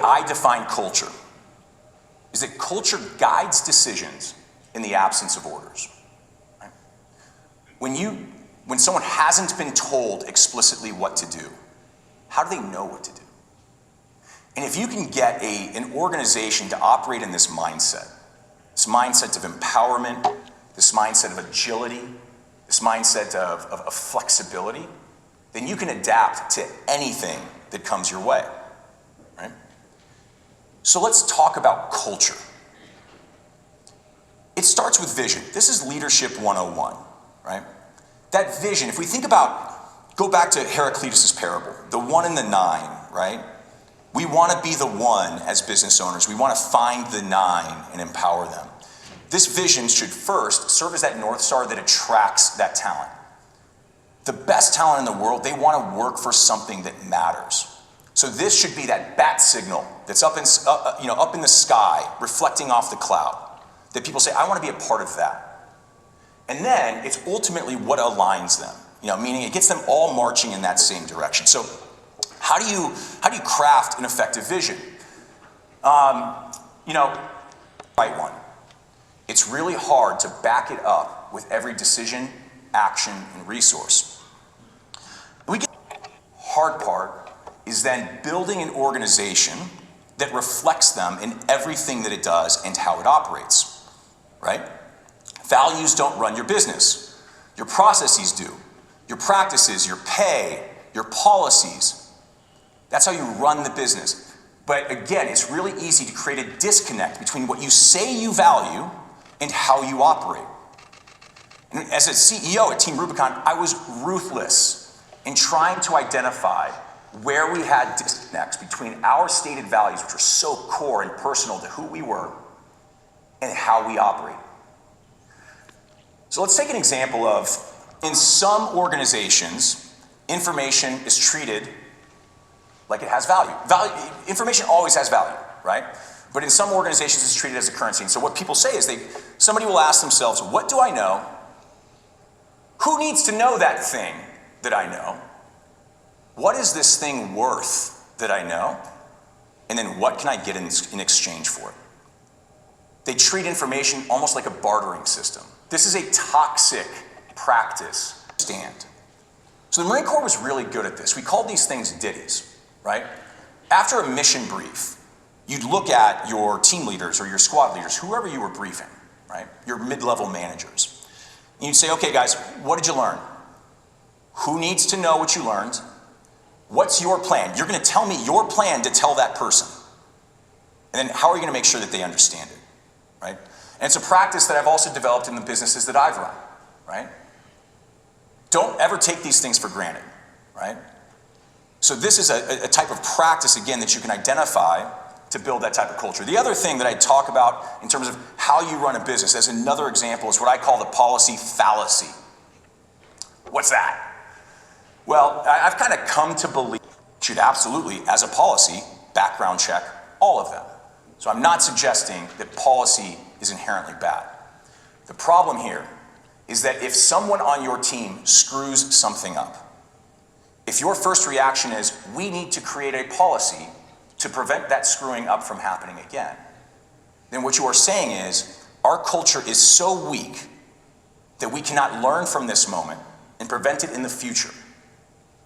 I define culture is that culture guides decisions in the absence of orders. Right? When someone hasn't been told explicitly what to do, how do they know what to do? And if you can get an organization to operate in this mindset of empowerment, this mindset of agility, this mindset of flexibility, then you can adapt to anything that comes your way, right? So let's talk about culture. It starts with vision. This is Leadership 101, right? That vision, if we go back to Heraclitus' parable, the 1 and the 9, right? We want to be the 1 as business owners. We want to find the 9 and empower them. This vision should first serve as that North Star that attracts that talent. The best talent in the world, they want to work for something that matters. So this should be that bat signal that's up in the sky, reflecting off the cloud, that people say, I want to be a part of that. And then it's ultimately what aligns them, meaning it gets them all marching in that same direction. So how do you craft an effective vision? Right one. It's really hard to back it up with every decision, action, and resource. Hard part is then building an organization that reflects them in everything that it does and how it operates, right? Values don't run your business. Your processes do. Your practices, your pay, your policies. That's how you run the business. But again, it's really easy to create a disconnect between what you say you value and how you operate. And as a CEO at Team Rubicon, I was ruthless in trying to identify where we had disconnects between our stated values, which are so core and personal to who we were, and how we operate. So let's take an example of, in some organizations, information is treated like it has value. Information always has value, right? But in some organizations, it's treated as a currency. And so what people say is somebody will ask themselves, what do I know? Who needs to know that thing that I know? What is this thing worth that I know? And then what can I get in exchange for it? They treat information almost like a bartering system. This is a toxic practice. So the Marine Corps was really good at this. We called these things ditties, right? After a mission brief, you'd look at your team leaders or your squad leaders, whoever you were briefing, right? Your mid-level managers. And you'd say, okay guys, what did you learn? Who needs to know what you learned? What's your plan? You're going to tell me your plan to tell that person. And then how are you going to make sure that they understand it, right? And it's a practice that I've also developed in the businesses that I've run, right? Don't ever take these things for granted, right? So this is a type of practice, again, that you can identify to build that type of culture. The other thing that I talk about in terms of how you run a business, as another example, is what I call the policy fallacy. What's that? Well, I've kind of come to believe you should absolutely, as a policy, background check all of them. So I'm not suggesting that policy is inherently bad. The problem here is that if someone on your team screws something up, if your first reaction is, we need to create a policy to prevent that screwing up from happening again, then what you are saying is, our culture is so weak that we cannot learn from this moment and prevent it in the future,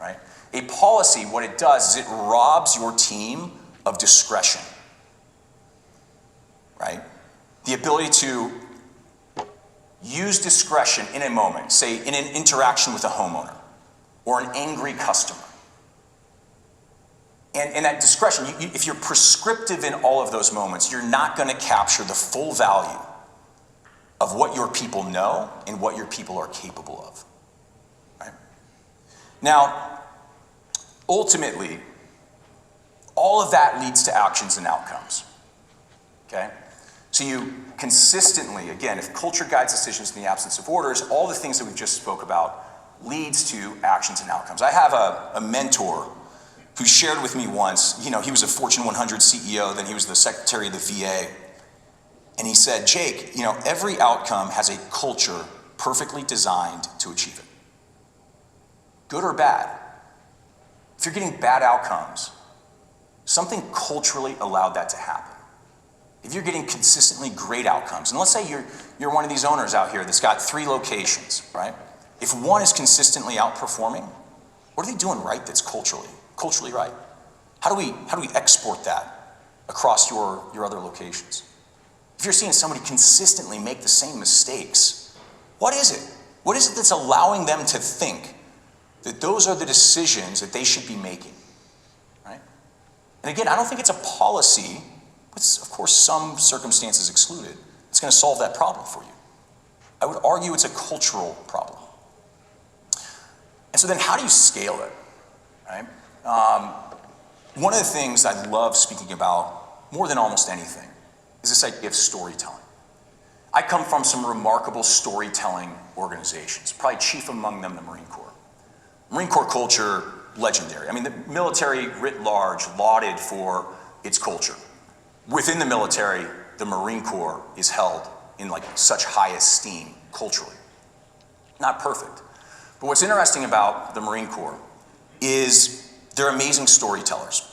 right? A policy, what it does is it robs your team of discretion, right? The ability to use discretion in a moment, say in an interaction with a homeowner or an angry customer. And that discretion, if you're prescriptive in all of those moments, you're not going to capture the full value of what your people know and what your people are capable of. Right? Now, ultimately, all of that leads to actions and outcomes. Okay? So you consistently, again, if culture guides decisions in the absence of orders, all the things that we just spoke about leads to actions and outcomes. I have a mentor who shared with me once, he was a Fortune 100 CEO, then he was the secretary of the VA. And he said, Jake, every outcome has a culture perfectly designed to achieve it. Good or bad. If you're getting bad outcomes, something culturally allowed that to happen. If you're getting consistently great outcomes, and let's say you're one of these owners out here that's got 3 locations, right? If one is consistently outperforming, what are they doing right that's culturally right? How do we export that across your other locations? If you're seeing somebody consistently make the same mistakes, what is it? What is it that's allowing them to think that those are the decisions that they should be making, right? And again, I don't think it's a policy, with of course some circumstances excluded, that's going to solve that problem for you. I would argue it's a cultural problem. And so then how do you scale it, right? One of the things I love speaking about more than almost anything is this idea of storytelling. I come from some remarkable storytelling organizations, probably chief among them the Marine Corps. Marine Corps culture, legendary. I mean, the military writ large lauded for its culture. Within the military, the Marine Corps is held in like such high esteem culturally. Not perfect. But what's interesting about the Marine Corps is they're amazing storytellers.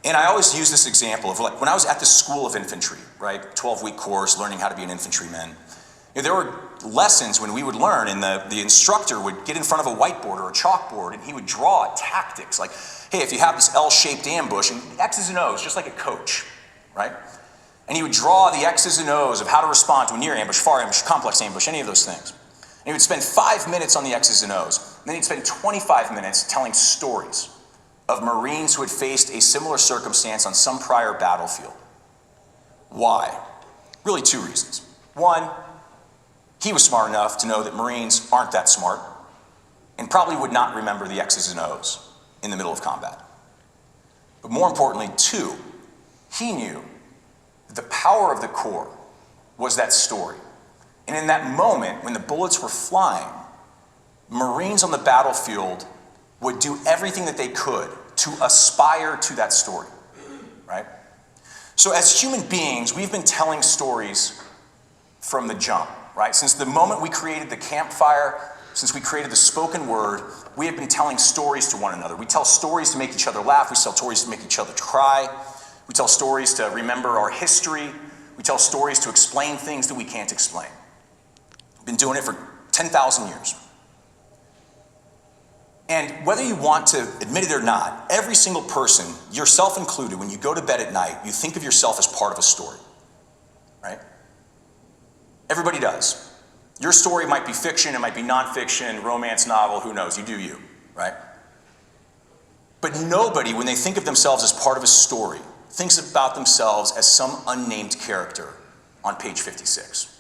And I always use this example of like when I was at the School of Infantry, right? 12-week course, learning how to be an infantryman. There were lessons when we would learn and the instructor would get in front of a whiteboard or a chalkboard and he would draw tactics like, hey, if you have this L-shaped ambush and X's and O's, just like a coach, right? And he would draw the X's and O's of how to respond to a near ambush, far ambush, complex ambush, any of those things. And he would spend 5 minutes on the X's and O's. And then he'd spend 25 minutes telling stories of Marines who had faced a similar circumstance on some prior battlefield. Why? Really 2 reasons. One, he was smart enough to know that Marines aren't that smart and probably would not remember the X's and O's in the middle of combat. But more importantly, 2, he knew that the power of the Corps was that story. And in that moment, when the bullets were flying, Marines on the battlefield would do everything that they could to aspire to that story, right? So as human beings, we've been telling stories from the jump, right? Since the moment we created the campfire, since we created the spoken word, we have been telling stories to one another. We tell stories to make each other laugh. We tell stories to make each other cry. We tell stories to remember our history. We tell stories to explain things that we can't explain. We've been doing it for 10,000 years. And whether you want to admit it or not, every single person, yourself included, when you go to bed at night, you think of yourself as part of a story, right? Everybody does. Your story might be fiction, it might be nonfiction, romance novel, who knows, you do you, right? But nobody, when they think of themselves as part of a story, thinks about themselves as some unnamed character on page 56.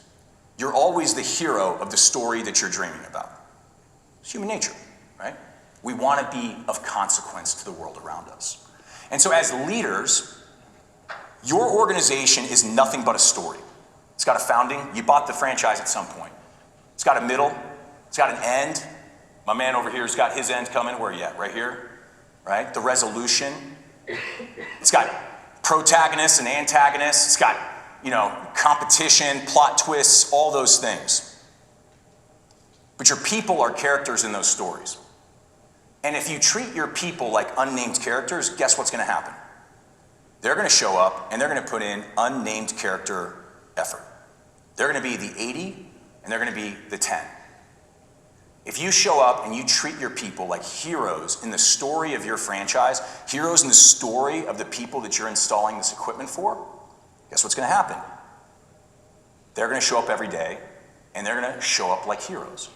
You're always the hero of the story that you're dreaming about. It's human nature, right? We want to be of consequence to the world around us. And so as leaders, your organization is nothing but a story. It's got a founding. You bought the franchise at some point. It's got a middle. It's got an end. My man over here's got his end coming. Where are you at? Right here, right? The resolution. It's got protagonists and antagonists. It's got, competition, plot twists, all those things. But your people are characters in those stories. And if you treat your people like unnamed characters, guess what's going to happen? They're going to show up and they're going to put in unnamed character effort. They're going to be the 80 and they're going to be the 10. If you show up and you treat your people like heroes in the story of your franchise, heroes in the story of the people that you're installing this equipment for, guess what's going to happen? They're going to show up every day and they're going to show up like heroes.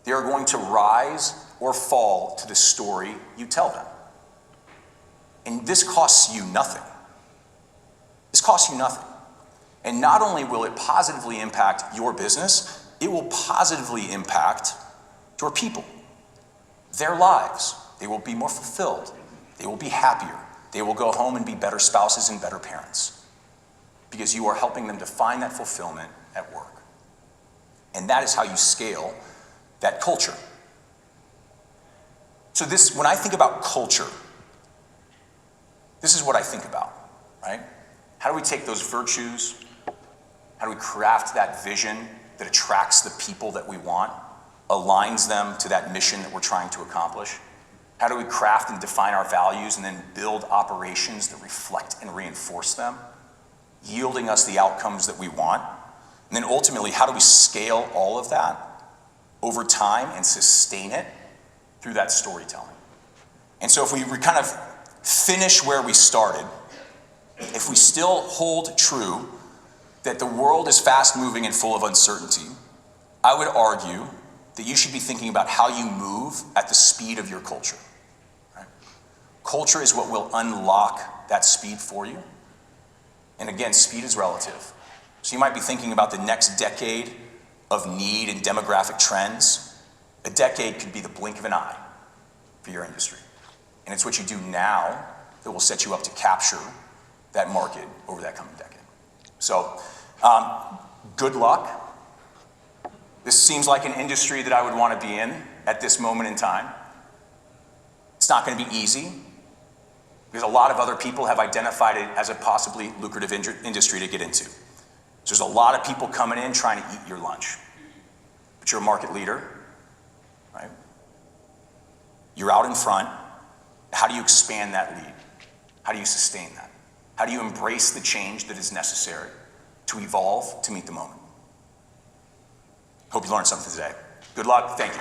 They are going to rise or fall to the story you tell them. And this costs you nothing. This costs you nothing. And not only will it positively impact your business, it will positively impact your people, their lives. They will be more fulfilled. They will be happier. They will go home and be better spouses and better parents because you are helping them to find that fulfillment at work. And that is how you scale that culture. So when I think about culture, this is what I think about, right? How do we take those virtues? How do we craft that vision that attracts the people that we want, aligns them to that mission that we're trying to accomplish? How do we craft and define our values and then build operations that reflect and reinforce them, yielding us the outcomes that we want? And then ultimately, how do we scale all of that over time and sustain it through that storytelling? And so if we kind of finish where we started, if we still hold true that the world is fast moving and full of uncertainty, I would argue that you should be thinking about how you move at the speed of your culture. Right? Culture is what will unlock that speed for you. And again, speed is relative. So you might be thinking about the next decade of need and demographic trends. A decade could be the blink of an eye for your industry. And it's what you do now that will set you up to capture that market over that coming decade. So, good luck. This seems like an industry that I would want to be in at this moment in time. It's not going to be easy because a lot of other people have identified it as a possibly lucrative industry to get into. So there's a lot of people coming in trying to eat your lunch. But you're a market leader, right? You're out in front. How do you expand that lead? How do you sustain that? How do you embrace the change that is necessary to evolve to meet the moment? Hope you learned something today. Good luck. Thank you.